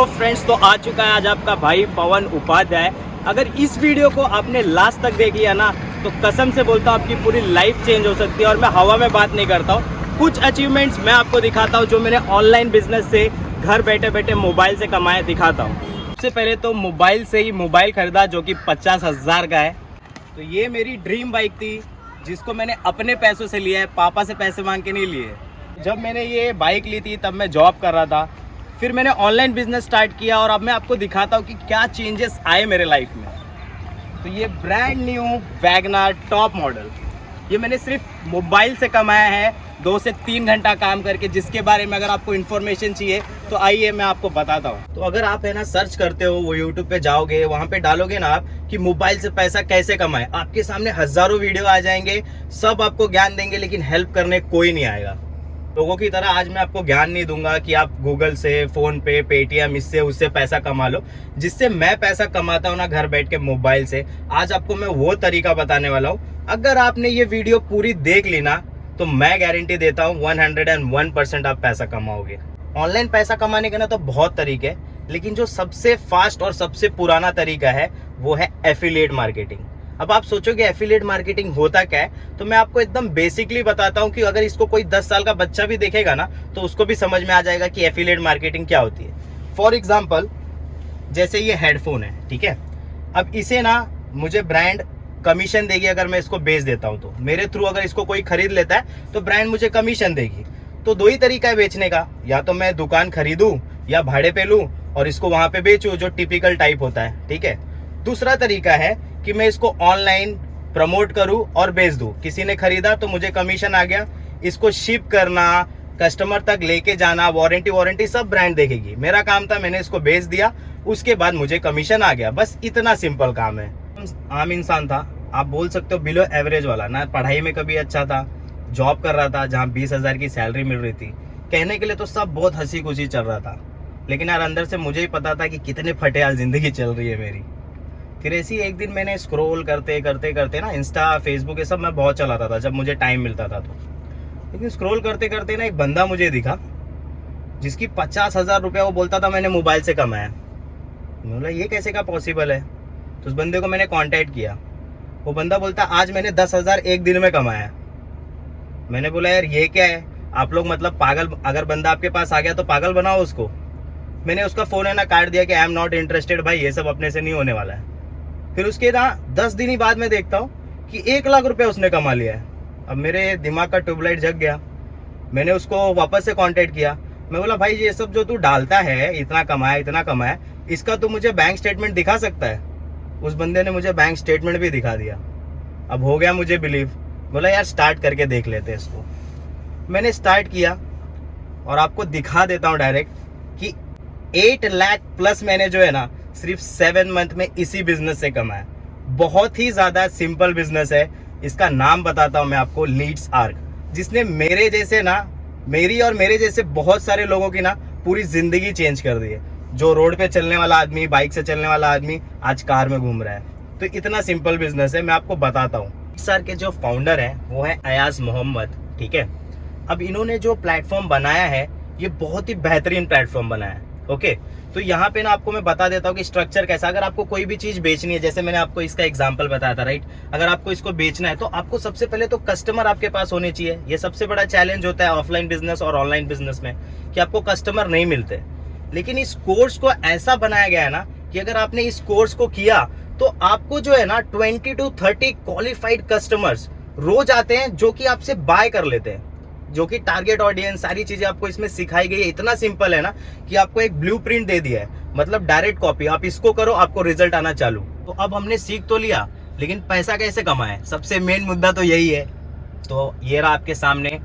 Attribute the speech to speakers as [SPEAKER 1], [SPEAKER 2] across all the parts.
[SPEAKER 1] तो फ्रेंड्स, तो आ चुका है आज आपका भाई पवन उपाध्याय। अगर इस वीडियो को आपने लास्ट तक देख लिया ना, तो कसम से बोलता हूँ आपकी पूरी लाइफ चेंज हो सकती है। और मैं हवा में बात नहीं करता हूँ, कुछ अचीवमेंट्स मैं आपको दिखाता हूँ जो मैंने ऑनलाइन बिजनेस से घर बैठे बैठे मोबाइल से कमाए दिखाता हूँ। सबसे पहले तो मोबाइल से ही मोबाइल खरीदा जो कि 50,000 का है। तो ये मेरी ड्रीम बाइक थी जिसको मैंने अपने पैसों से लिया है, पापा से पैसे मांग के नहीं लिए। जब मैंने ये बाइक ली थी तब मैं जॉब कर रहा था, फिर मैंने ऑनलाइन बिजनेस स्टार्ट किया और अब मैं आपको दिखाता हूँ कि क्या चेंजेस आए मेरे लाइफ में। तो ये brand new WagonR top model, ये मैंने सिर्फ मोबाइल से कमाया है 2 से 3 घंटा काम करके, जिसके बारे में अगर आपको इन्फॉर्मेशन चाहिए तो आइए मैं आपको बताता हूँ। तो अगर आप है ना सर्च करते हो, वो यूट्यूब पे जाओगे, वहाँ पे डालोगे ना आप कि मोबाइल से पैसा कैसे कमाए, आपके सामने हजारों वीडियो आ जाएंगे, सब आपको ज्ञान देंगे, लेकिन हेल्प करने कोई नहीं आएगा। लोगों की तरह आज मैं आपको ज्ञान नहीं दूंगा कि आप गूगल से, फोन पे, पेटीएम, इससे उससे पैसा कमा लो। जिससे मैं पैसा कमाता हूँ ना घर बैठ के मोबाइल से, आज आपको मैं वो तरीका बताने वाला हूँ। अगर आपने ये वीडियो पूरी देख ली ना, तो मैं गारंटी देता हूँ 101% आप पैसा कमाओगे। ऑनलाइन पैसा कमाने के ना तो बहुत तरीके हैं, लेकिन जो सबसे फास्ट और सबसे पुराना तरीका है वो है एफिलिएट मार्केटिंग। अब आप सोचोगे एफिलिएट मार्केटिंग होता क्या है, तो मैं आपको एकदम बेसिकली बताता हूँ कि अगर इसको कोई 10 साल का बच्चा भी देखेगा ना, तो उसको भी समझ में आ जाएगा कि एफिलिएट मार्केटिंग क्या होती है। फॉर एग्जाम्पल, जैसे ये हेडफोन है, ठीक है, अब इसे ना मुझे ब्रांड कमीशन देगी अगर मैं इसको बेच देता हूँ। तो मेरे थ्रू अगर इसको कोई खरीद लेता है तो ब्रांड मुझे कमीशन देगी। तो 2 ही तरीका है बेचने का, या तो मैं दुकान खरीदूं या भाड़े पे लूं और इसको वहां पे बेचूं, जो टिपिकल टाइप होता है, ठीक है। दूसरा तरीका है कि मैं इसको ऑनलाइन प्रमोट करूं और बेच दूं। किसी ने खरीदा तो मुझे कमीशन आ गया, इसको शिप करना, कस्टमर तक लेके जाना, वारंटी सब ब्रांड देखेगी। मेरा काम था, मैंने इसको बेच दिया, उसके बाद मुझे कमीशन आ गया। बस इतना सिंपल काम है। आम इंसान था, आप बोल सकते हो बिलो एवरेज वाला, ना पढ़ाई में कभी अच्छा था, जॉब कर रहा था जहाँ 20,000 की सैलरी मिल रही थी। कहने के लिए तो सब बहुत हंसी खुशी चल रहा था, लेकिन यार अंदर से मुझे ही पता था कि कितने फटे हाल जिंदगी चल रही है मेरी। फिर ऐसी एक दिन मैंने स्क्रॉल करते करते करते ना, इंस्टा, फेसबुक, ये सब मैं बहुत चलाता था जब मुझे टाइम मिलता था। तो लेकिन स्क्रॉल करते करते ना एक बंदा मुझे दिखा जिसकी 50,000 रुपया वो बोलता था मैंने मोबाइल से कमाया। बोला ये कैसे का पॉसिबल है। तो उस बंदे को मैंने कांटेक्ट किया। वो बंदा बोलता आज मैंने 10,000 एक दिन में कमाया। मैंने बोला यार ये क्या है, आप लोग मतलब पागल, अगर बंदा आपके पास आ गया तो पागल बनाओ उसको। मैंने उसका फोन है ना काट दिया कि आई एम नॉट इंटरेस्टेड भाई, ये सब अपने से नहीं होने वाला है। फिर उसके ना 10 दिन ही बाद में देखता हूँ कि 1 लाख रुपया उसने कमा लिया है। अब मेरे दिमाग का ट्यूबलाइट जग गया। मैंने उसको वापस से कांटेक्ट किया। मैं बोला भाई ये सब जो तू डालता है, इतना कमाया, इसका तू मुझे बैंक स्टेटमेंट दिखा सकता है। उस बंदे ने मुझे बैंक स्टेटमेंट भी दिखा दिया। अब हो गया मुझे बिलीव। बोला यार स्टार्ट करके देख लेते हैं इसको। मैंने स्टार्ट किया और आपको दिखा देता हूँ डायरेक्ट कि 8 लाख प्लस मैंने जो है ना सिर्फ 7 मंथ में इसी बिजनेस से कमाया। बहुत ही ज्यादा सिंपल बिजनेस है। इसका नाम बताता हूँ मैं आपको, लीड्स आर्क, जिसने मेरे जैसे ना, मेरी और मेरे जैसे बहुत सारे लोगों की ना पूरी जिंदगी चेंज कर दी है। जो रोड पे चलने वाला आदमी, बाइक से चलने वाला आदमी आज कार में घूम रहा है। तो इतना सिंपल बिजनेस है, मैं आपको बताता हूँ। सर के जो फाउंडर है वो है अयाज मोहम्मद, ठीक है। अब इन्होंने जो प्लेटफॉर्म बनाया है ये बहुत ही बेहतरीन प्लेटफॉर्म बनाया है, ओके। तो यहाँ पे ना आपको मैं बता देता हूँ कि स्ट्रक्चर कैसा। अगर आपको कोई भी चीज बेचनी है, जैसे मैंने आपको इसका एग्जांपल बताया था, राइट, अगर आपको इसको बेचना है तो आपको सबसे पहले तो कस्टमर आपके पास होने चाहिए। ये सबसे बड़ा चैलेंज होता है ऑफलाइन बिजनेस और ऑनलाइन बिजनेस में कि आपको कस्टमर नहीं मिलते। लेकिन इस कोर्स को ऐसा बनाया गया है ना कि अगर आपने इस कोर्स को किया तो आपको जो है ना 20 to 30 क्वालिफाइड कस्टमर्स रोज आते हैं जो कि आपसे बाय कर लेते हैं, जो कि टारगेट ऑडियंस, सारी चीजें आपको इसमें सिखाई गई है। इतना सिंपल है ना कि आपको एक ब्लूप्रिंट दे दिया है, मतलब डायरेक्ट कॉपी, आप इसको करो आपको रिजल्ट आना चालू। तो अब हमने सीख तो लिया, लेकिन पैसा कैसे कमाए, सबसे मेन मुद्दा तो यही है। तो ये रहा आपके सामने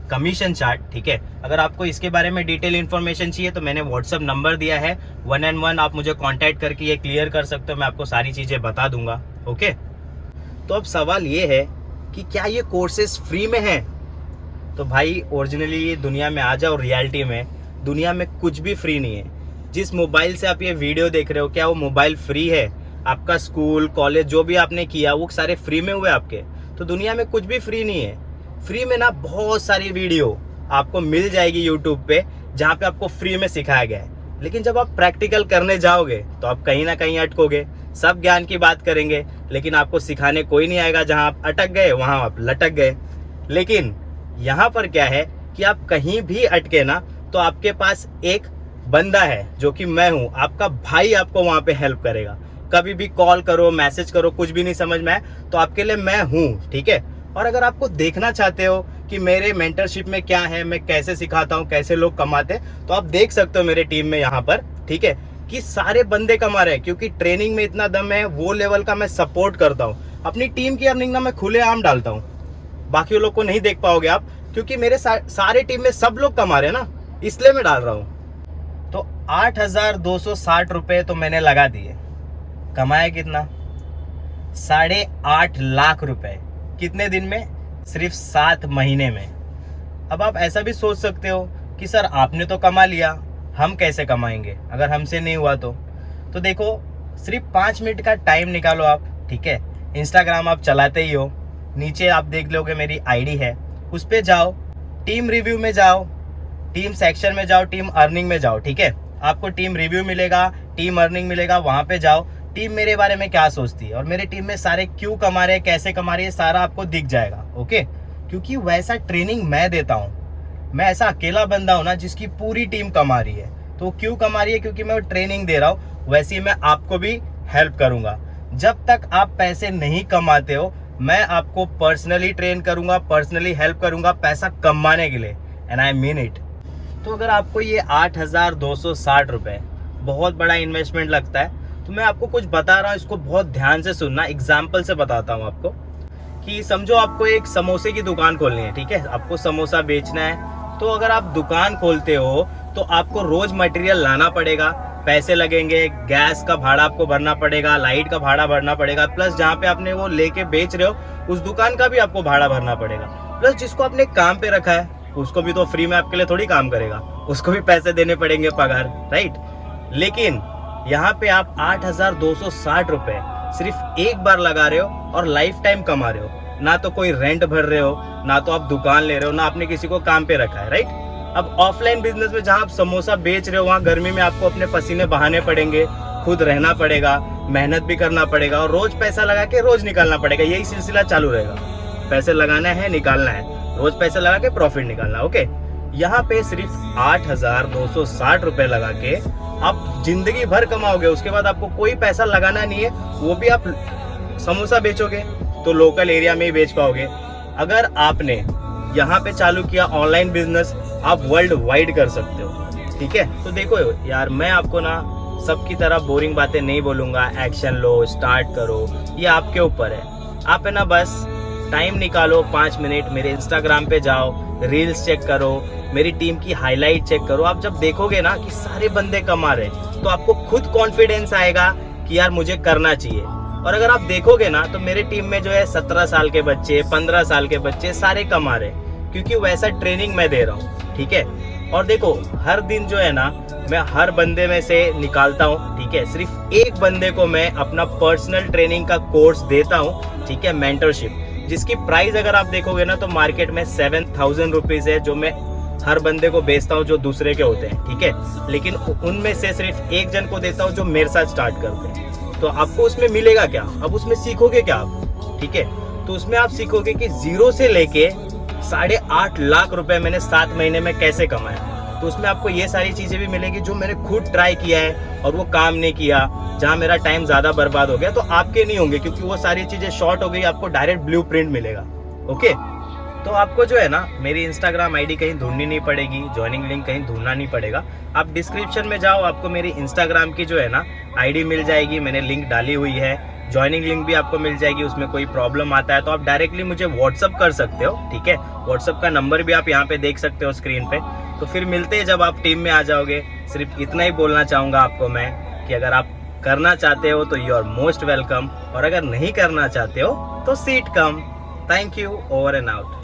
[SPEAKER 1] कमीशन चार्ट, ठीक है। अगर आपको इसके बारे में डिटेल इन्फॉर्मेशन चाहिए तो मैंने व्हाट्सअप नंबर दिया है, 1 आप मुझे कांटेक्ट करके ये क्लियर कर सकते हो, मैं आपको सारी चीजें बता दूंगा, ओके। तो अब सवाल ये है कि क्या ये कोर्सेज फ्री में है। तो भाई ओरिजिनली ये दुनिया में आ जाओ, रियलिटी में दुनिया में कुछ भी फ्री नहीं है। जिस मोबाइल से आप ये वीडियो देख रहे हो, क्या वो मोबाइल फ्री है? आपका स्कूल, कॉलेज जो भी आपने किया वो सारे फ्री में हुए आपके। तो दुनिया में कुछ भी फ्री नहीं है। फ्री में ना बहुत सारी वीडियो आपको मिल जाएगी यूट्यूब पे, जहाँ पे आपको फ्री में सिखाया गया है। लेकिन जब आप प्रैक्टिकल करने जाओगे तो आप कहीं ना कहीं अटकोगे। सब ज्ञान की बात करेंगे लेकिन आपको सिखाने कोई नहीं आएगा। जहां आप अटक गए वहां आप लटक गए। लेकिन यहाँ पर क्या है कि आप कहीं भी अटके ना तो आपके पास एक बंदा है जो कि मैं हूँ, आपका भाई आपको वहां पे हेल्प करेगा। कभी भी कॉल करो, मैसेज करो, कुछ भी नहीं समझ में आए तो आपके लिए मैं हूँ, ठीक है। और अगर आपको देखना चाहते हो कि मेरे मेंटरशिप में क्या है, मैं कैसे सिखाता हूँ, कैसे लोग कमाते हैं, तो आप देख सकते हो मेरे टीम में यहाँ पर, ठीक है, कि सारे बंदे कमा रहे हैं। क्योंकि ट्रेनिंग में इतना दम है, वो लेवल का मैं सपोर्ट करता हूँ। अपनी टीम की अर्निंग ना मैं खुलेआम डालता हूँ, बाकी लोग को नहीं देख पाओगे आप, क्योंकि मेरे सारे टीम में सब लोग कमा रहे हैं ना, इसलिए मैं डाल रहा हूँ। तो 8,260 रुपए तो मैंने लगा दिए। कमाया कितना? 8.5 लाख रुपए। कितने दिन में? सिर्फ 7 महीने में। अब आप ऐसा भी सोच सकते हो कि सर आपने तो कमा लिया, हम कैसे कमाएंगे अगर हमसे नहीं हुआ तो देखो, सिर्फ 5 मिनट का टाइम निकालो आप, ठीक है। इंस्टाग्राम आप चलाते ही हो, नीचे आप देख लोगे मेरी आईडी है, उस पे जाओ, टीम रिव्यू में जाओ, टीम सेक्शन में जाओ, टीम अर्निंग में जाओ, ठीक है। आपको टीम रिव्यू मिलेगा, टीम अर्निंग मिलेगा, वहां पे जाओ। टीम मेरे बारे में क्या सोचती है और मेरे टीम में सारे क्यों कमा रहे हैं, कैसे कमा रहे हैं, सारा आपको दिख जाएगा, ओके। क्योंकि वैसा ट्रेनिंग मैं देता हूँ। मैं ऐसा अकेला बंदा हूँ ना जिसकी पूरी टीम कमा रही है। तो क्यों कमा रही है? क्योंकि मैं ट्रेनिंग दे रहा हूँ। वैसे ही मैं आपको भी हेल्प करूंगा। जब तक आप पैसे नहीं कमाते हो, मैं आपको पर्सनली ट्रेन करूंगा, पर्सनली हेल्प करूंगा पैसा कमाने के लिए, एंड आई मीन इट। तो अगर आपको ये 8,260 रुपए बहुत बड़ा इन्वेस्टमेंट लगता है तो मैं आपको कुछ बता रहा हूँ, इसको बहुत ध्यान से सुनना। एग्जाम्पल से बताता हूँ आपको कि समझो आपको एक समोसे की दुकान खोलनी है, ठीक है। आपको समोसा बेचना है, तो अगर आप दुकान खोलते हो तो आपको रोज मटेरियल लाना पड़ेगा, पैसे लगेंगे, गैस का भाड़ा आपको भरना पड़ेगा, लाइट का भाड़ा भरना पड़ेगा, प्लस जहाँ पे आपने वो लेके बेच रहे हो उस दुकान का भी आपको भाड़ा भरना पड़ेगा, प्लस जिसको आपने काम पे रखा है उसको भी तो फ्री में आपके लिए थोड़ी काम करेगा, उसको भी पैसे देने पड़ेंगे, पगार, राइट। लेकिन यहाँ पे आप 8,260 रुपए सिर्फ एक बार लगा रहे हो और लाइफ टाइम कमा रहे हो। ना तो कोई रेंट भर रहे हो, ना तो आप दुकान ले रहे हो, ना आपने किसी को काम पे रखा है, राइट। अब ऑफलाइन बिजनेस में जहाँ आप समोसा बेच रहे हो वहाँ गर्मी में आपको अपने पसीने बहाने पड़ेंगे, खुद रहना पड़ेगा, मेहनत भी करना पड़ेगा और रोज पैसा लगा के रोज निकालना पड़ेगा। यही सिलसिला चालू रहेगा। पैसे लगाना है, निकालना है, रोज पैसे लगा के प्रॉफिट निकालना, ओके। यहाँ पे सिर्फ 8,260 रुपए लगा के आप जिंदगी भर कमाओगे। उसके बाद आपको कोई पैसा लगाना नहीं है, वो भी आप समोसा बेचोगे तो लोकल एरिया में ही बेच पाओगे। अगर आपने यहाँ पे चालू किया ऑनलाइन बिजनेस, आप वर्ल्ड वाइड कर सकते हो, ठीक है। तो देखो यार, मैं आपको ना सबकी तरह बोरिंग बातें नहीं बोलूंगा, एक्शन लो, स्टार्ट करो, ये आपके ऊपर है। आप है ना बस टाइम निकालो 5 मिनट, मेरे इंस्टाग्राम पे जाओ, रील्स चेक करो, मेरी टीम की हाईलाइट चेक करो। आप जब देखोगे ना कि सारे बंदे कमा रहे तो आपको खुद कॉन्फिडेंस आएगा कि यार मुझे करना चाहिए। और अगर आप देखोगे ना तो मेरे टीम में जो है 17 साल के बच्चे, 15 साल के बच्चे सारे कमा रहे, क्योंकि वैसा ट्रेनिंग मैं दे रहा हूँ, ठीक है। और देखो हर दिन जो है ना मैं हर बंदे में से निकालता हूँ, ठीक है। सिर्फ एक बंदे को मैं अपना पर्सनल ट्रेनिंग का कोर्स देता हूँ, ठीक है, मेंटरशिप, जिसकी प्राइस अगर आप देखोगे ना तो मार्केट में 7,000 रुपीज है, जो मैं हर बंदे को बेचता हूँ जो दूसरे के होते हैं, ठीक है। लेकिन उनमें से सिर्फ एक जन को देता हूँ जो मेरे साथ स्टार्ट करते हैं। तो आपको उसमें मिलेगा क्या? अब उसमें सीखोगे क्या आप, ठीक है। तो उसमें आप सीखोगे कि 0 से लेके 8.5 लाख रुपए मैंने 7 महीने में कैसे कमाया। तो उसमें आपको ये सारी चीजें भी मिलेगी जो मैंने खुद ट्राई किया है और वो काम नहीं किया, जहाँ मेरा टाइम ज्यादा बर्बाद हो गया, तो आपके नहीं होंगे क्योंकि वो सारी चीजें शॉर्ट हो गई। आपको डायरेक्ट ब्लूप्रिंट मिलेगा, ओके। तो आपको जो है ना मेरी इंस्टाग्राम आईडी कहीं ढूंढनी नहीं पड़ेगी, ज्वाइनिंग लिंक कहीं ढूंढना नहीं पड़ेगा। आप डिस्क्रिप्शन में जाओ, आपको मेरी इंस्टाग्राम की जो है ना आईडी मिल जाएगी, मैंने लिंक डाली हुई है। ज्वाइनिंग लिंक भी आपको मिल जाएगी। उसमें कोई प्रॉब्लम आता है तो आप डायरेक्टली मुझे व्हाट्सअप कर सकते हो, ठीक है। व्हाट्सअप का नंबर भी आप यहाँ पे देख सकते हो स्क्रीन पे। तो फिर मिलते हैं जब आप टीम में आ जाओगे। सिर्फ इतना ही बोलना चाहूँगा आपको मैं कि अगर आप करना चाहते हो तो यू आर मोस्ट वेलकम, और अगर नहीं करना चाहते हो तो seat come. Thank you, over and out.